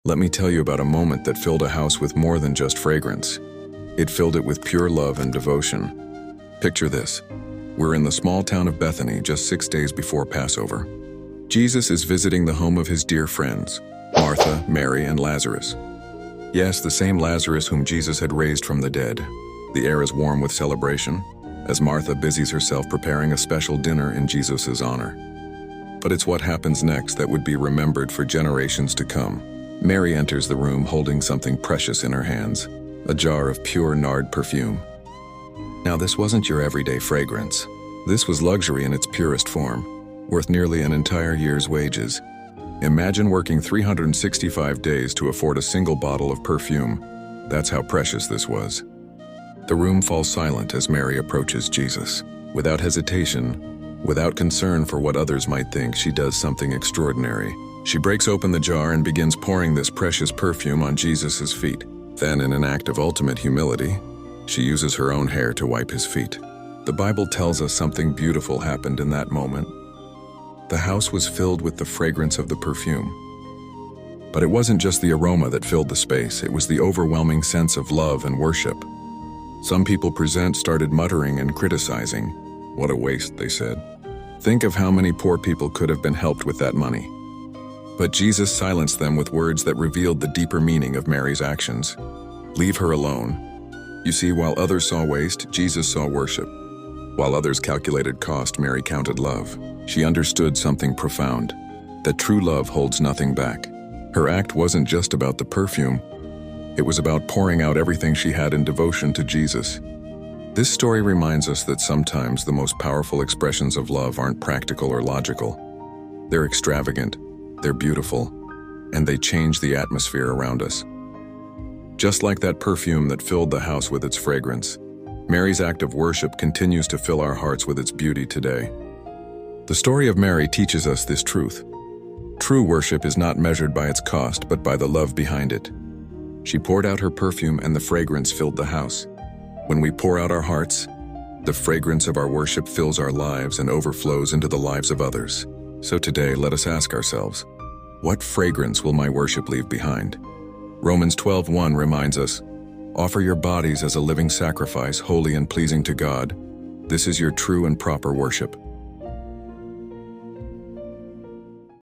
Let me tell you about a moment that filled a house with more than just fragrance. It filled it with pure love and devotion. Picture this. We're in the small town of Bethany just 6 days before Passover. Jesus is visiting the home of his dear friends, Martha, Mary, and Lazarus. Yes, the same Lazarus whom Jesus had raised from the dead. The air is warm with celebration, as Martha busies herself preparing a special dinner in Jesus' honor. But it's what happens next that would be remembered for generations to come. Mary enters the room holding something precious in her hands, a jar of pure nard perfume. Now, this wasn't your everyday fragrance. This was luxury in its purest form, worth nearly an entire year's wages. Imagine working 365 days to afford a single bottle of perfume. That's how precious this was. The room falls silent as Mary approaches Jesus. Without hesitation, without concern for what others might think, she does something extraordinary. She breaks open the jar and begins pouring this precious perfume on Jesus' feet. Then, in an act of ultimate humility, she uses her own hair to wipe his feet. The Bible tells us something beautiful happened in that moment. The house was filled with the fragrance of the perfume. But it wasn't just the aroma that filled the space, it was the overwhelming sense of love and worship. Some people present started muttering and criticizing. "What a waste," they said. "Think of how many poor people could have been helped with that money." But Jesus silenced them with words that revealed the deeper meaning of Mary's actions. Leave her alone. You see, while others saw waste, Jesus saw worship. While others calculated cost, Mary counted love. She understood something profound, that true love holds nothing back. Her act wasn't just about the perfume. It was about pouring out everything she had in devotion to Jesus. This story reminds us that sometimes the most powerful expressions of love aren't practical or logical. They're extravagant, they're beautiful, and they change the atmosphere around us. Just like that perfume that filled the house with its fragrance, Mary's act of worship continues to fill our hearts with its beauty today. The story of Mary teaches us this truth. True worship is not measured by its cost, but by the love behind it. She poured out her perfume and the fragrance filled the house. When we pour out our hearts, the fragrance of our worship fills our lives and overflows into the lives of others. So today, let us ask ourselves, what fragrance will my worship leave behind? Romans 12:1 reminds us, offer your bodies as a living sacrifice, holy and pleasing to God. This is your true and proper worship.